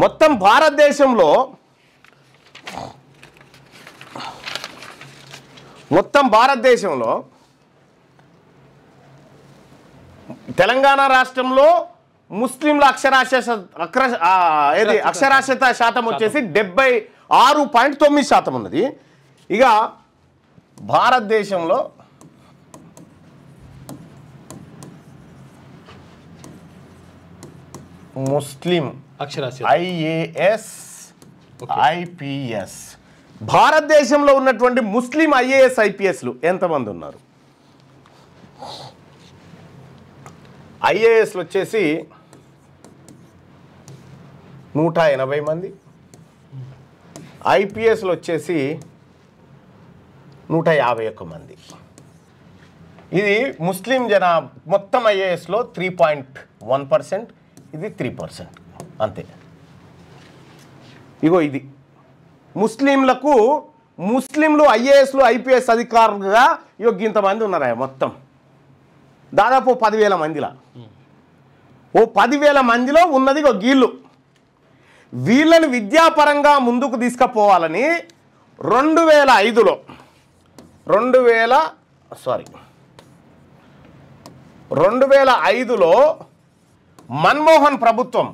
మొత్తం భారతదేశంలో తెలంగాణ రాష్ట్రంలో ముస్లింల అక్షరాస్యత శాతం వచ్చేసి 76.9% ఉన్నది. ఇక భారతదేశంలో ముస్లిం అక్షరాస్యత IAS IPS భారతదేశంలో ఉన్నటువంటి ముస్లిం IAS IPSలు ఎంతమంది ఉన్నారు? IASలు వచ్చేసి 180 మంది, IPSలు వచ్చేసి 151 మంది. ఇది ముస్లిం మొత్తం IASలో 3.1%, ఇది 3%, అంతే. ఇగో ఇది ముస్లింలు IASలు IPS అధికారులుగా ఇంతమంది ఉన్నారా మొత్తం దాదాపు 10,000 మందిలా. 10,000 మందిలో ఉన్నది గీళ్ళు. వీళ్ళని విద్యాపరంగా ముందుకు తీసుకుపోవాలని 2005లో మన్మోహన్ ప్రభుత్వం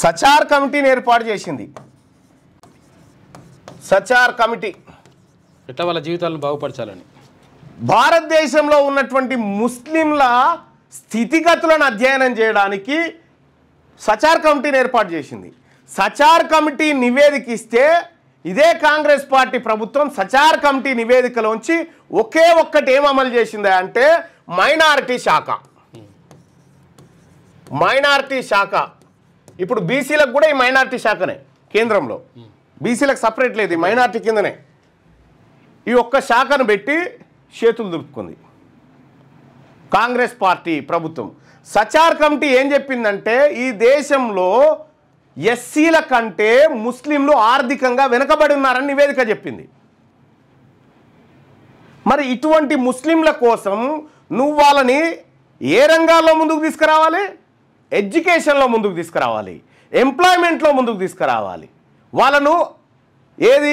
సచార్ కమిటీని ఏర్పాటు చేసింది. సచార్ కమిటీ ఎట్లా వాళ్ళ జీవితాలను బాగుపరచాలని భారతదేశంలో ఉన్నటువంటి ముస్లింల స్థితిగతులను అధ్యయనం చేయడానికి సచార్ కమిటీని ఏర్పాటు చేసింది. సచార్ కమిటీ నివేదిక ఇస్తే ఇదే కాంగ్రెస్ పార్టీ ప్రభుత్వం సచార్ కమిటీ నివేదికలోంచి ఒకే ఒక్కటి ఏం అమలు చేసింది అంటే మైనారిటీ శాఖ. ఇప్పుడు బీసీలకు కూడా ఈ మైనారిటీ శాఖనే కేంద్రంలో, బీసీలకు సపరేట్ లేదు, ఈ మైనారిటీ కిందనే ఈ ఒక్క శాఖను పెట్టి చేతులు దులుపుకుంది కాంగ్రెస్ పార్టీ ప్రభుత్వం. సచార్ కమిటీ ఏం చెప్పిందంటే ఈ దేశంలో ఎస్సీల కంటే ముస్లింలు ఆర్థికంగా వెనుకబడి ఉన్నారని నివేదిక చెప్పింది. మరి ఇటువంటి ముస్లింల కోసం నువ్వు వాళ్ళని ఏ రంగాల్లో ముందుకు తీసుకురావాలి? ఎడ్యుకేషన్లో ముందుకు తీసుకురావాలి, ఎంప్లాయ్మెంట్లో ముందుకు తీసుకురావాలి. వాళ్ళను ఏది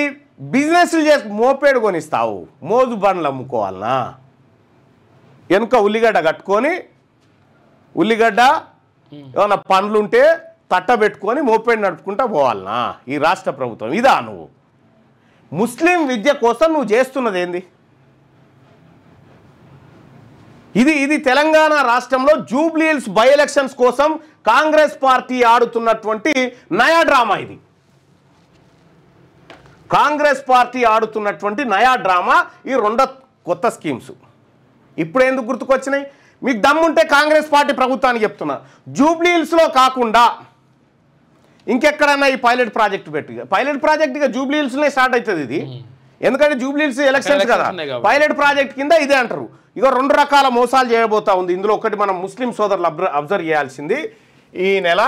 బిజినెస్లు చేసి మోపేడు కొనిస్తావు, మోజు బండ్లు అమ్ముకోవాలనా? వెనుక ఉల్లిగడ్డ కట్టుకొని ఉల్లిగడ్డ ఏమన్నా పండ్లుంటే తట్ట పెట్టుకొని మోపేడు నడుపుకుంటా పోవాలనా ఈ రాష్ట్ర ప్రభుత్వం? ఇదా నువ్వు ముస్లిం విద్య కోసం నువ్వు చేస్తున్నది ఏంది? ఇది తెలంగాణ రాష్ట్రంలో జూబ్లీ హిల్స్ బై ఎలక్షన్స్ కోసం కాంగ్రెస్ పార్టీ ఆడుతున్నటువంటి నయా డ్రామా. ఇది కాంగ్రెస్ పార్టీ ఆడుతున్నటువంటి నయా డ్రామా. ఈ 2 కొత్త స్కీమ్స్ ఇప్పుడు ఎందుకు గుర్తుకొచ్చినాయి? మీకు దమ్ముంటే కాంగ్రెస్ పార్టీ ప్రభుత్వానికి చెప్తున్నా, జూబ్లీ హిల్స్లో కాకుండా ఇంకెక్కడన్నా ఈ పైలట్ ప్రాజెక్టు పైలట్ ప్రాజెక్ట్ ఇక జూబ్లీ హిల్స్లోనే స్టార్ట్ అవుతుంది ఇది. ఎందుకంటే జూబ్లీ హిల్స్ ఎలక్షన్స్ కదా, పైలట్ ప్రాజెక్ట్ కింద ఇదే అంటారు. ఇక 2 రకాల మోసాలు చేయబోతా ఉంది. ఇందులో ఒకటి మనం ముస్లిం సోదరులు అబ్జర్వ్ చేయాల్సింది, ఈ నెల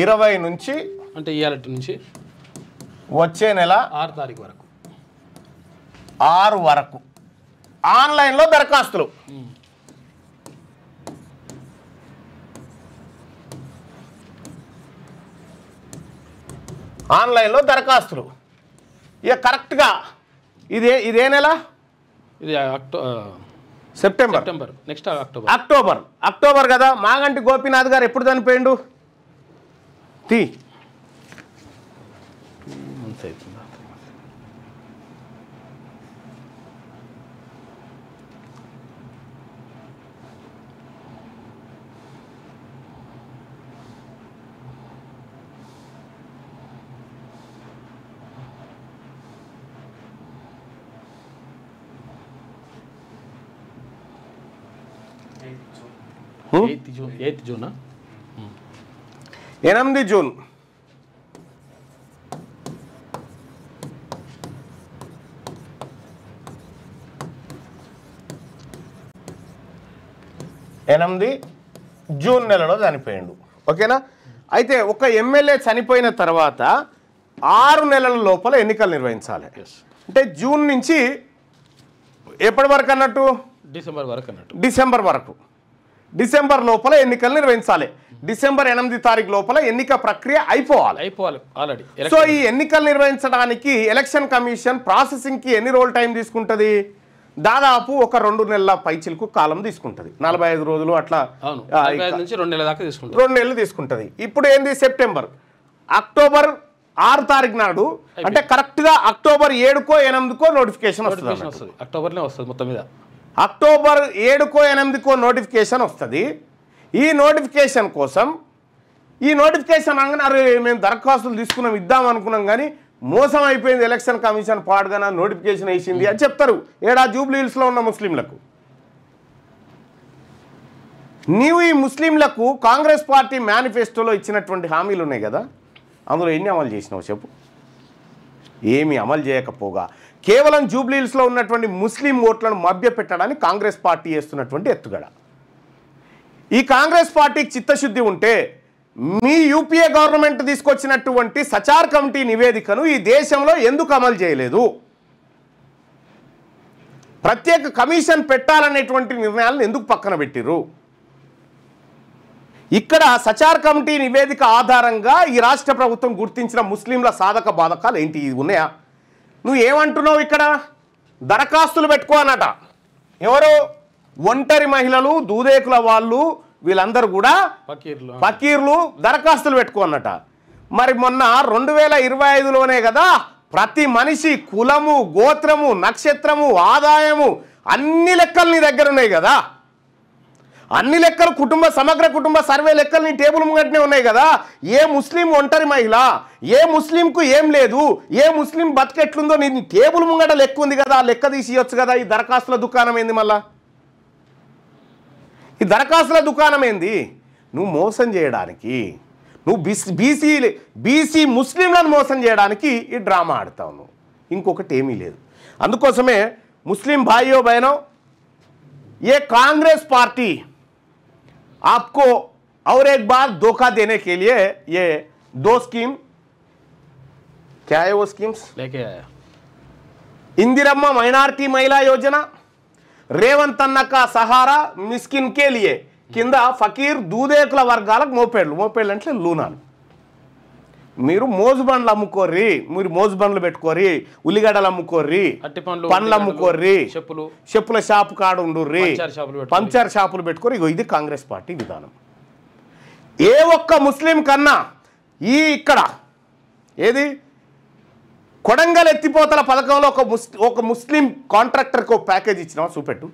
20 నుంచి అంటే ఇవాళ నుంచి వచ్చే నెల 6 తారీఖు వరకు 6 వరకు ఆన్లైన్లో దరఖాస్తులు. ఆన్లైన్లో దరఖాస్తులు ఇక కరెక్ట్గా ఇదే నెల, ఇది సెప్టెంబర్ నెక్స్ట్ అక్టోబర్ కదా. మాగంటి గోపీనాథ్ గారు ఎప్పుడు చనిపోయిండు? June 8 June 8 June. జూన్ నెలలో చనిపోయిండు. ఓకేనా? అయితే ఒక ఎమ్మెల్యే చనిపోయిన తర్వాత 6 నెలల లోపల ఎన్నికలు నిర్వహించాలి. అంటే జూన్ నుంచి ఎప్పటి వరకు అన్నట్టు డిసెంబర్ వరకు అన్నట్టు. డిసెంబర్ వరకు, డిసెంబర్ లోపల ఎన్నికలు నిర్వహించాలి. డిసెంబర్ 8 తారీఖు లోపల ఎన్నిక ప్రక్రియ అయిపోవాలి ఆల్రెడీ. సో ఈ ఎన్నికలు నిర్వహించడానికి ఎలక్షన్ కమిషన్ ప్రాసెసింగ్కి ఎన్ని రోజులు టైం తీసుకుంటుంది? దాదాపు ఒక 2 నెలల పైచిలకు కాలం తీసుకుంటుంది. 45 రోజులు అట్లా, 45 నుంచి 2 నెలల దాకా తీసుకుంటుంది. 2 నెలలు తీసుకుంటుంది. ఇప్పుడు ఏంది సెప్టెంబర్, అక్టోబర్ 6 తారీఖు నాడు, అంటే కరెక్ట్గా అక్టోబర్ 7కో 8కో నోటిఫికేషన్ వస్తుంది. అక్టోబర్నే వస్తుంది మొత్తం మీద. అక్టోబర్ 7కో 8కో నోటిఫికేషన్ వస్తుంది. ఈ నోటిఫికేషన్ కోసం, ఈ నోటిఫికేషన్ అనగానే మేము దరఖాస్తులు తీసుకున్నాం ఇద్దాం అనుకున్నాం కానీ మోసం అయిపోయింది, ఎలక్షన్ కమిషన్ పాడుగా నోటిఫికేషన్ వేసింది అని చెప్తారు ఏడా జూబ్లీ హిల్స్లో ఉన్న ముస్లింలకు. నీవు ఈ ముస్లింలకు కాంగ్రెస్ పార్టీ మేనిఫెస్టోలో ఇచ్చినటువంటి హామీలు ఉన్నాయి కదా, అందులో ఎన్ని అమలు చేసినావు చెప్పు? ఏమి అమలు చేయకపోగా కేవలం జూబ్లీ హిల్స్లో ఉన్నటువంటి ముస్లిం ఓట్లను మభ్యపెట్టడానికి కాంగ్రెస్ పార్టీ చేస్తున్నటువంటి ఎత్తుగడ. ఈ కాంగ్రెస్ పార్టీకి చిత్తశుద్ధి ఉంటే మీ యూపీఏ గవర్నమెంట్ తీసుకొచ్చినటువంటి సచార్ కమిటీ నివేదికను ఈ దేశంలో ఎందుకు అమలు చేయలేదు? ప్రత్యేక కమిషన్ పెట్టాలనేటువంటి నిర్ణయాలను ఎందుకు పక్కన పెట్టిరు? ఇక్కడ సచార్ కమిటీ నివేదిక ఆధారంగా ఈ రాష్ట్ర ప్రభుత్వం గుర్తించిన ముస్లింల సాధక బాధకాలు ఏంటి ఉన్నాయా? నువ్వు ఏమంటున్నావు? ఇక్కడ దరఖాస్తులు పెట్టుకో అన్నట. ఎవరు? ఒంటరి మహిళలు, దూదేకుల వాళ్ళు, వీళ్ళందరూ కూడా ఫకీర్లు దరఖాస్తులు పెట్టుకో అన్నట. మరి మొన్న 2025లోనే కదా ప్రతి మనిషి కులము, గోత్రము, నక్షత్రము, ఆదాయము అన్ని లెక్కలు నీ దగ్గర ఉన్నాయి కదా. అన్ని లెక్కలు సమగ్ర కుటుంబ సర్వే లెక్కలు నీ టేబుల్ ముంగటనే ఉన్నాయి కదా. ఏ ముస్లిం ఒంటరి మహిళ, ఏ ముస్లింకు ఏం లేదు, ఏ ముస్లిం బతికెట్లుందో నీ టేబుల్ ముంగట లెక్క ఉంది కదా, ఆ లెక్క తీసి ఇవ్వచ్చు కదా. ఈ దరఖాస్తుల దుకాణం ఏంది? మళ్ళా ఈ దరఖాస్తుల దుకాణం ఏంది? నువ్వు మోసం చేయడానికి, నువ్వు బీసీ ముస్లింలను మోసం చేయడానికి ఈ డ్రామా ఆడతావు నువ్వు, ఇంకొకటి ఏమీ లేదు. అందుకోసమే ముస్లిం భాइयों बहनों, ये कांग्रेस पार्टी आपको और एक बार धोखा देने के लिए ये 2 स्कीम, क्या है वो स्कीम्स लेके आया? इंदिरम्मा माइनॉरिटी महिला योजना, రేవంత్ అన్న కా సహారా మిస్కిన్ కే లియే కింద ఫకీర్ దూదేకుల వర్గాలకు మోపేళ్ళు అంటే లూనాలు. మీరు మోజు బండ్లు అమ్ముకోర్రి, మీరు మోజు బండ్లు పెట్టుకోర్రి, ఉల్లిగడ్డలు అమ్ముకోర్రి, పండ్లు అమ్ముకోర్రి, చెప్పుల షాపు కాడ ఉండుర్రి, పంచర్ షాపులు పెట్టుకోరు. ఇగో ఇది కాంగ్రెస్ పార్టీ విధానం. ఏ ఒక్క ముస్లిం కన్నా ఇక్కడ ఏది కొడంగల్ ఎత్తిపోతల పథకంలో ఒక ముస్లిం కాంట్రాక్టర్కి ఒక ప్యాకేజ్ ఇచ్చినావా చూపెట్టు.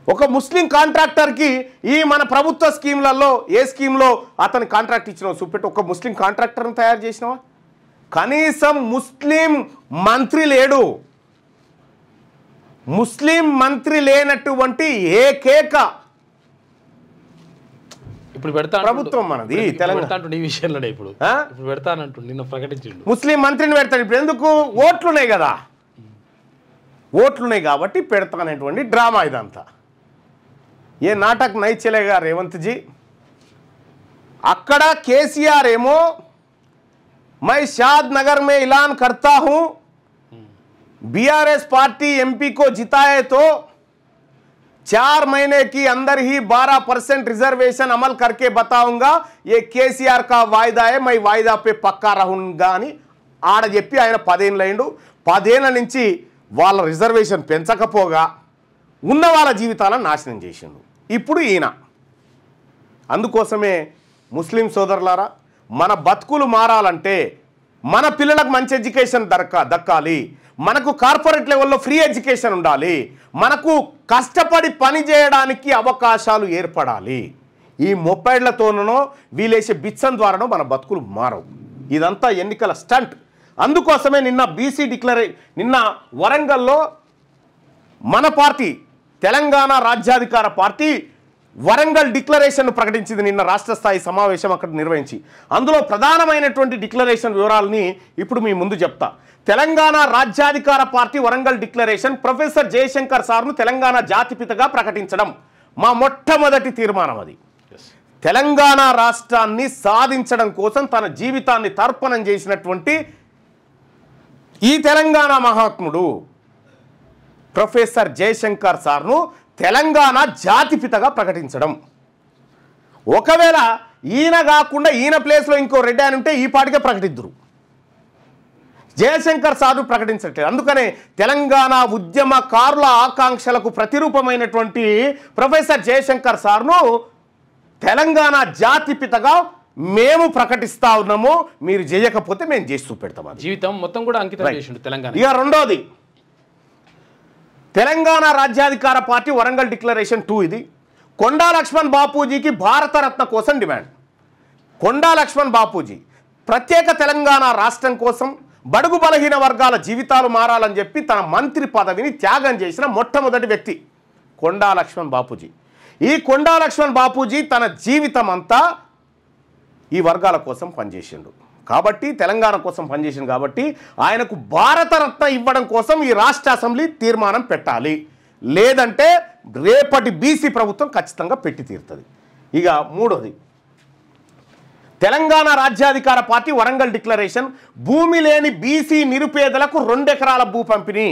ఒక ముస్లిం కాంట్రాక్టర్కి ఈ మన ప్రభుత్వ స్కీమ్లలో ఏ స్కీమ్లో అతని కాంట్రాక్ట్ ఇచ్చినావు చూపెట్టు. ఒక ముస్లిం కాంట్రాక్టర్ని తయారు చేసినావా? కనీసం ముస్లిం మంత్రి లేడు. ముస్లిం మంత్రి లేనటువంటి ఏకైక ఇప్పుడు పెడతా ప్రభుత్వం మనది తెలంగాణ. ఈ విషయంలోనే ఇప్పుడు పెడతానంటు నిన్న ప్రకటించిండు ముస్లిం మంత్రిని పెడతాడు. ఇప్పుడు ఎందుకు? ఓట్లున్నాయి కదా, ఓట్లున్నాయి కాబట్టి పెడతానటువంటి డ్రామా ఇదంతా. ఏ నాటక్ నై చలేగా రేవంత్ జీ. అక్కడ కేసీఆర్ ఏమో मैं शाद नगर में ऐलान करता हूं, बीआरएस पार्टी एमपी को जिताए तो 4 महीने की अंदर ही 12% रिजर्वेशन अमल करके बताऊंगा, ये केसीआर का वायदा है, मैं वायदा पे पक्का रहूंगा అని ఆడ చెప్పి ఆయన 10 ఏళ్ళైండు. 10 ఏళ్ల నుంచి వాళ్ళ రిజర్వేషన్ పెంచకపోగా ఉన్న వాళ్ళ జీవితాలను నాశనం చేసిండు. ఇప్పుడు ఈయన. అందుకోసమే ముస్లిం సోదరులారా, మన బతుకులు మారాలంటే మన పిల్లలకు మంచి ఎడ్యుకేషన్ దక్కాలి, మనకు కార్పొరేట్ లెవెల్లో ఫ్రీ ఎడ్యుకేషన్ ఉండాలి, మనకు కష్టపడి పని చేయడానికి అవకాశాలు ఏర్పడాలి. ఈ మొప్పైడ్లతోనో వీలేసే బిచ్చం ద్వారానో మన బతుకులు మారవు. ఇదంతా ఎన్నికల స్టంట్. అందుకోసమే నిన్న వరంగల్లో మన పార్టీ తెలంగాణ రాజ్యాధికార పార్టీ వరంగల్ డిక్లరేషన్ ప్రకటించింది. నిన్న రాష్ట్ర స్థాయి సమావేశం అక్కడ నిర్వహించి అందులో ప్రధానమైనటువంటి డిక్లరేషన్ వివరాలని ఇప్పుడు మీ ముందు చెప్తా. తెలంగాణ రాజ్యాధికార party Warangal declaration professor Jayashankar సార్ను తెలంగాణ జాతిపితగా ప్రకటించడం మా మొట్టమొదటి తీర్మానం. అది తెలంగాణ రాష్ట్రాన్ని సాధించడం కోసం తన జీవితాన్ని తర్పణం చేసినటువంటి ఈ తెలంగాణ మహాత్ముడు ప్రొఫెసర్ జయశంకర్ సార్ను తెలంగాణ జాతిపితగా ప్రకటించడం. ఒకవేళ ఈయన కాకుండా ఈయన ప్లేస్లో ఇంకో రెడ్డి అని ఉంటే ఈ పాటికే ప్రకటిద్దురు. జయశంకర్ సార్ను ప్రకటించట్లేదు. అందుకనే తెలంగాణ ఉద్యమకారుల ఆకాంక్షలకు ప్రతిరూపమైనటువంటి ప్రొఫెసర్ జయశంకర్ సార్ను తెలంగాణ జాతిపితగా మేము ప్రకటిస్తా ఉన్నాము, మీరు చేయకపోతే మేము చేసి చూపెడతాం. జీవితం మొత్తం కూడా అంకితం చేసిండు తెలంగాణ. ఇక రెండోది, తెలంగాణ రాజ్యాధికార పార్టీ వరంగల్ డిక్లరేషన్ 2. ఇది కొండా లక్ష్మణ్ బాపూజీకి భారతరత్న కోసం డిమాండ్. కొండా లక్ష్మణ్ బాపూజీ ప్రత్యేక తెలంగాణ రాష్ట్రం కోసం బడుగు బలహీన వర్గాల జీవితాలు మారాలని చెప్పి తన మంత్రి పదవిని త్యాగం చేసిన మొట్టమొదటి వ్యక్తి కొండా లక్ష్మణ్ బాపూజీ. ఈ కొండా లక్ష్మణ్ బాపూజీ తన జీవితం అంతా ఈ వర్గాల కోసం పనిచేసిండు కాబట్టి, తెలంగాణ కోసం పనిచేసిండు కాబట్టి ఆయనకు భారతరత్న ఇవ్వడం కోసం ఈ రాష్ట్ర అసెంబ్లీ తీర్మానం పెట్టాలి. లేదంటే రేపటి బీసీ ప్రభుత్వం ఖచ్చితంగా పెట్టి తీరుతుంది. ఇక మూడోది, తెలంగాణ రాజ్యాధికార పార్టీ వరంగల్ డిక్లరేషన్ భూమి లేని బీసీ నిరుపేదలకు 2 ఎకరాల భూ పంపిణీ.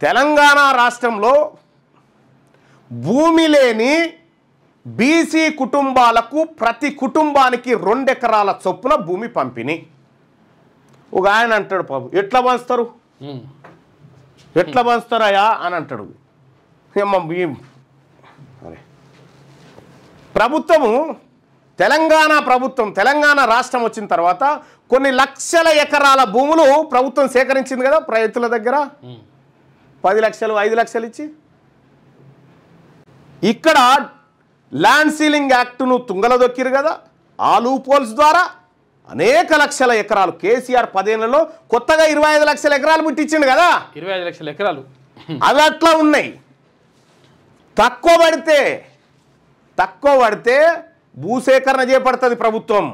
తెలంగాణ రాష్ట్రంలో భూమి లేని బీసీ కుటుంబాలకు ప్రతి కుటుంబానికి 2 ఎకరాల చొప్పున భూమి పంపిణీ. ఒక ఆయన అంటాడు, పాపం ఎట్లా పంచుతారు, ఎట్లా పంచుతారయా అని అంటాడు. ప్రభుత్వము తెలంగాణ రాష్ట్రం వచ్చిన తర్వాత కొన్ని లక్షల ఎకరాల భూములు ప్రభుత్వం సేకరించింది కదా రైతుల దగ్గర, 10 లక్షలు 5 లక్షలు ఇచ్చి. ఇక్కడ ల్యాండ్ సీలింగ్ యాక్ట్ను తుంగలో దొక్కిరు కదా, ఆ లూపోల్స్ ద్వారా అనేక లక్షల ఎకరాలు కేసీఆర్ 10 ఏళ్లలో కొత్తగా 25 లక్షల ఎకరాలు పుట్టించిండు కదా, 25 లక్షల ఎకరాలు అవి అట్లా ఉన్నాయి. తక్కువ పడితే భూసేకరణ చేపడుతుంది ప్రభుత్వం.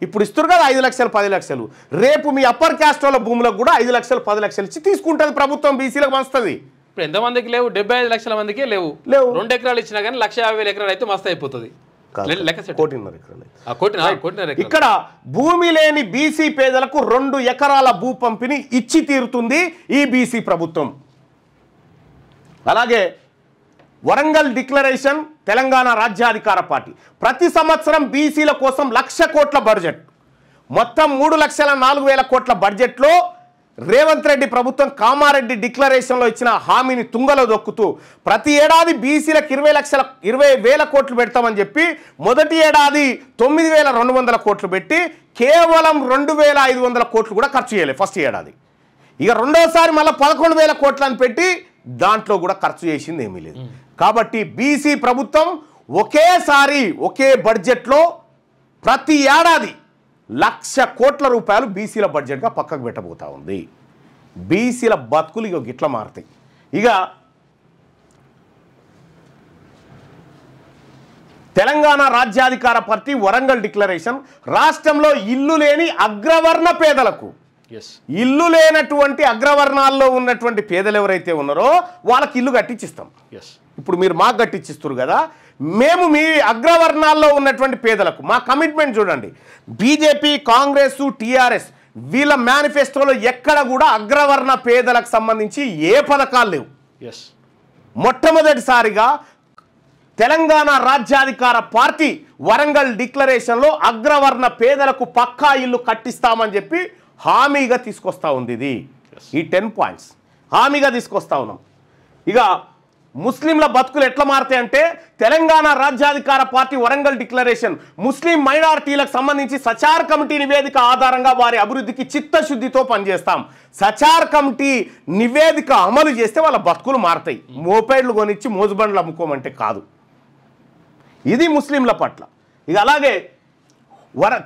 ఇప్పుడు ఇస్తారు కదా 5 లక్షలు 10 లక్షలు, రేపు మీ అప్పర్ క్యాస్ట్ వాళ్ళ భూములకు కూడా 5 లక్షలు 10 లక్షలు ఇచ్చి తీసుకుంటుంది ప్రభుత్వం, బీసీలకు పంచుతుంది. ఇప్పుడు ఎంతమందికి లేవు? 75 లక్షల మందికే లేవు. 2 ఎకరాలు ఇచ్చినా కానీ 1,50,000 ఎకరాలు అయితే మస్తు అయిపోతుంది. ఇక్కడ భూమి లేని బీసీ పేదలకు 2 ఎకరాల భూ పంపిణీ ఇచ్చి తీరుతుంది ఈ బీసీ ప్రభుత్వం. అలాగే వరంగల్ డిక్లరేషన్ తెలంగాణ రాజ్యాధికార పార్టీ ప్రతి సంవత్సరం బీసీల కోసం 1,00,000 కోట్ల బడ్జెట్, మొత్తం 3,04,000 కోట్ల బడ్జెట్లో రేవంత్ రెడ్డి ప్రభుత్వం కామారెడ్డి డిక్లరేషన్లో ఇచ్చిన హామీని తుంగలో దొక్కుతూ ప్రతి ఏడాది బీసీలకు 20,000 కోట్లు పెడతామని చెప్పి మొదటి ఏడాది 9,200 కోట్లు పెట్టి కేవలం 2,500 కోట్లు కూడా ఖర్చు చేయలేదు ఫస్ట్ ఏడాది. ఇక రెండోసారి మళ్ళీ 11,000 కోట్లని పెట్టి దాంట్లో కూడా ఖర్చు చేసింది ఏమీ లేదు. కాబట్టి బీసీ ప్రభుత్వం ఒకేసారి ఒకే బడ్జెట్లో ప్రతి ఏడాది 1,00,000 కోట్ల రూపాయలు బీసీల బడ్జెట్గా పక్కకు పెట్టబోతా ఉంది. బీసీల బతుకులు ఇక గిట్ల మారుతాయి. ఇక తెలంగాణ రాజ్యాధికార పార్టీ వరంగల్ డిక్లరేషన్ రాష్ట్రంలో ఇల్లు లేని అగ్రవర్ణ పేదలకు, ఇల్లు లేనటువంటి అగ్రవర్ణాల్లో ఉన్నటువంటి పేదలు ఎవరైతే ఉన్నారో వాళ్ళకి ఇల్లు కట్టించిస్తాం. ఇప్పుడు మీరు మాకు కట్టించిస్తారు కదా, మేము మీ అగ్రవర్ణాల్లో ఉన్నటువంటి పేదలకు మా కమిట్మెంట్ చూడండి. బీజేపీ, కాంగ్రెస్, టీఆర్ఎస్ వీళ్ళ మేనిఫెస్టోలో ఎక్కడ కూడా అగ్రవర్ణ పేదలకు సంబంధించి ఏ పథకాలు లేవు. మొట్టమొదటిసారిగా తెలంగాణ రాజ్యాధికార పార్టీ వరంగల్ డిక్లరేషన్లో అగ్రవర్ణ పేదలకు పక్కా ఇల్లు కట్టిస్తామని చెప్పి హామీగా తీసుకొస్తా ఉంది. ఇది ఈ 10 పాయింట్స్ హామీగా తీసుకొస్తా ఉన్నాం. ఇక ముస్లింల బతుకులు ఎట్లా మారుతాయంటే తెలంగాణ రాజ్యాధికార పార్టీ వరంగల్ డిక్లరేషన్ ముస్లిం మైనారిటీలకు సంబంధించి సచార్ కమిటీ నివేదిక ఆధారంగా వారి అభివృద్ధికి చిత్తశుద్ధితో పనిచేస్తాం. సచార్ కమిటీ నివేదిక అమలు చేస్తే వాళ్ళ బతుకులు మారుతాయి. మోపేడ్లు కొనిచ్చి మోజుబండ్లు అమ్ముకోమంటే కాదు. ఇది ముస్లింల పట్ల. ఇక అలాగే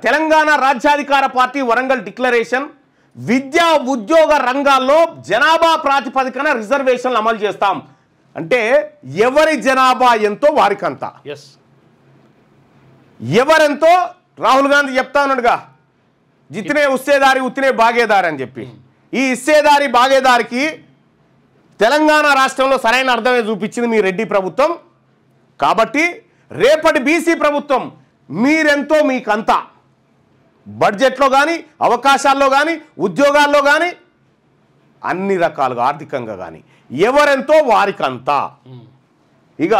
తెలంగాణ రాజ్యాధికార పార్టీ వరంగల్ డిక్లరేషన్ విద్యా ఉద్యోగ రంగాల్లో జనాభా ప్రాతిపదికన రిజర్వేషన్లు అమలు చేస్తాం. అంటే ఎవరి జనాభా ఎంతో వారికంతా, ఎవరెంతో రాహుల్ గాంధీ చెప్తా ఉన్నాడుగా, జితనే ఉస్సేదారి ఉత్తినే బాగేదారి అని చెప్పి. ఈ ఇస్సేదారి బాగేదారికి తెలంగాణ రాష్ట్రంలో సరైన అర్థమే చూపించింది మీ రెడ్డి ప్రభుత్వం. కాబట్టి రేపటి బీసీ ప్రభుత్వం మీరెంతో మీకంతా, బడ్జెట్లో కానీ అవకాశాల్లో కానీ ఉద్యోగాల్లో కానీ అన్ని రకాలుగా ఆర్థికంగా కానీ ఎవరెంతో వారికంతా. ఇక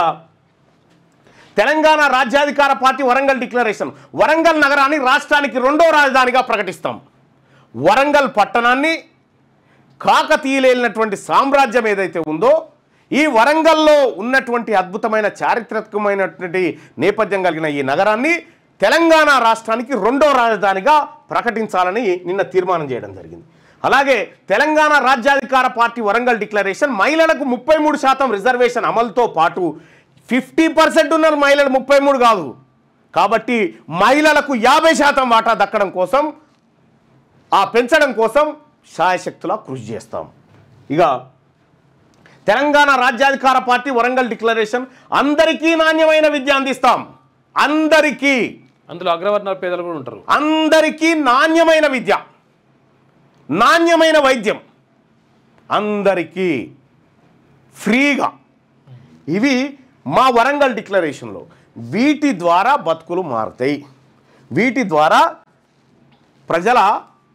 తెలంగాణ రాజ్యాధికార పార్టీ వరంగల్ డిక్లరేషన్. వరంగల్ నగరాన్ని రాష్ట్రానికి 2వ రాజధానిగా ప్రకటిస్తాం. వరంగల్ పట్టణాన్ని కాకతీయులేలినటువంటి సామ్రాజ్యం ఏదైతే ఉందో ఈ వరంగల్లో ఉన్నటువంటి అద్భుతమైన చారిత్రకమైనటువంటి నేపథ్యం కలిగిన ఈ నగరాన్ని తెలంగాణ రాష్ట్రానికి 2వ రాజధానిగా ప్రకటించాలని నిన్న తీర్మానం చేయడం జరిగింది. అలాగే తెలంగాణ రాజ్యాధికార పార్టీ వరంగల్ డిక్లరేషన్ మహిళలకు 33% రిజర్వేషన్ అమలుతో పాటు 50% ఉన్నారు మహిళలు, 33 కాదు. కాబట్టి మహిళలకు 50% వాటా దక్కడం కోసం పెంచడం కోసం శాయశక్తులా కృషి చేస్తాం. ఇక తెలంగాణ రాజ్యాధికార పార్టీ వరంగల్ డిక్లరేషన్ అందరికీ నాణ్యమైన విద్య అందిస్తాం. అందరికీ, అందులో అగ్రవర్ణాల పేదలు కూడా ఉంటారు. అందరికీ నాణ్యమైన విద్య, నాణ్యమైన వైద్యం, అందరికీ ఫ్రీగా. ఇవి మా వరంగల్ డిక్లరేషన్లో. వీటి ద్వారా బతుకులు మారుతాయి. వీటి ద్వారా ప్రజల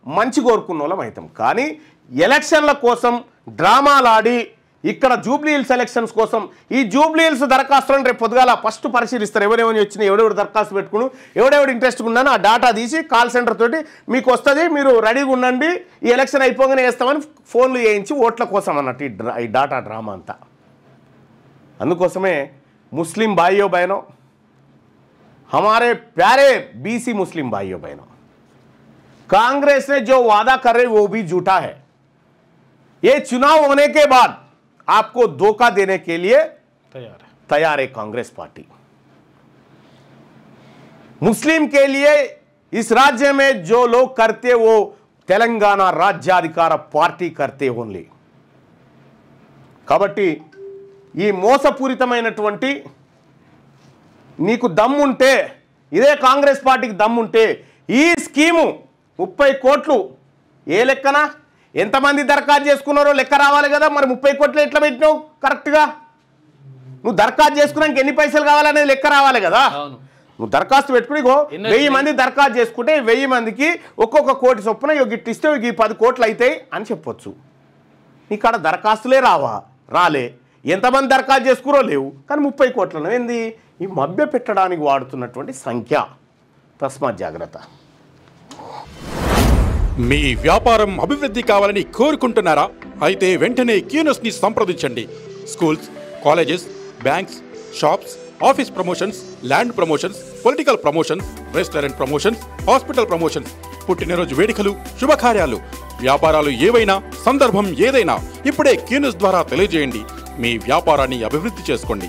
మంచి కోరుకున్న వాళ్ళం అవుతాం. కానీ ఎలక్షన్ల కోసం డ్రామాలాడి ఇక్కడ జూబ్లీ హిల్స్ ఎలక్షన్స్ కోసం ఈ జూబ్లీ హిల్స్ దరఖాస్తులను రేపు పొద్దుగాల ఫస్ట్ పరిశీలిస్తారు. ఎవరెవరు వచ్చినాయి, ఎవడెవడు దరఖాస్తు పెట్టుకుని, ఎవడెవడు ఇంట్రెస్ట్గా ఉన్నానో ఆ డాటా తీసి కాల్ సెంటర్ తోటి మీకు వస్తుంది, మీరు రెడీగా ఉండండి, ఈ ఎలక్షన్ అయిపోగానే వేస్తామని ఫోన్లు చేయించి ఓట్ల కోసం అన్నట్టు ఈ డాటా డ్రామా అంతా. అందుకోసమే मुस्लिम भाइयों बहनों, हमारे प्यारे बीसी मुस्लिम भाइयों बहनों, कांग्रेस ने जो वादा कर रही वो भी झूठा है. ये चुनाव होने के बाद आपको धोखा देने के लिए तैयार है कांग्रेस पार्टी. मुस्लिम के लिए इस राज्य में जो लोग करते वो तेलंगाना राज्याधिकार पार्टी करते ओनली. కాబట్టి ఈ మోసపూరితమైనటువంటి నీకు దమ్ముంటే, ఇదే కాంగ్రెస్ పార్టీకి దమ్ముంటే ఈ స్కీము 30 కోట్లు ఏ లెక్కన ఎంతమంది దరఖాస్తు చేసుకున్నారో లెక్క రావాలి కదా. మరి 30 కోట్లు ఎట్లా పెట్టినావు కరెక్ట్గా? నువ్వు దరఖాస్తు చేసుకున్నాక ఎన్ని పైసలు కావాలనేది లెక్క రావాలి కదా. నువ్వు దరఖాస్తు పెట్టుకుని 1000 మంది దరఖాస్తు చేసుకుంటే 1000 మందికి ఒక్కొక్క కోటి చొప్పున గిట్ ఇస్తే ఈ 10 కోట్లు అవుతాయి అని చెప్పొచ్చు. నీకాడ దరఖాస్తులే రాలే, ఎంతమంది దరఖాస్తు చేసుకురో లేవు, కానీ 30 కోట్లను ఏంది ఈ మభ్య పెట్టడానికి వాడుతున్నటువంటి సంఖ్య. తస్మాత్ జాగ్రత్త. మీ వ్యాపారం అభివృద్ధి కావాలని కోరుకుంటున్నారా? అయితే వెంటనే క్యూనస్ని సంప్రదించండి. Schools, colleges, banks, shops, office promotions, land promotions, political promotions, restaurant promotions, hospital promotions, పుట్టినరోజు వేడుకలు, శుభకార్యాలు, వ్యాపారాలు ఏవైనా, సందర్భం ఏదైనా ఇప్పుడే క్యూనస్ ద్వారా తెలియజేయండి. మీ వ్యాపారాన్ని అభివృద్ధి చేసుకోండి.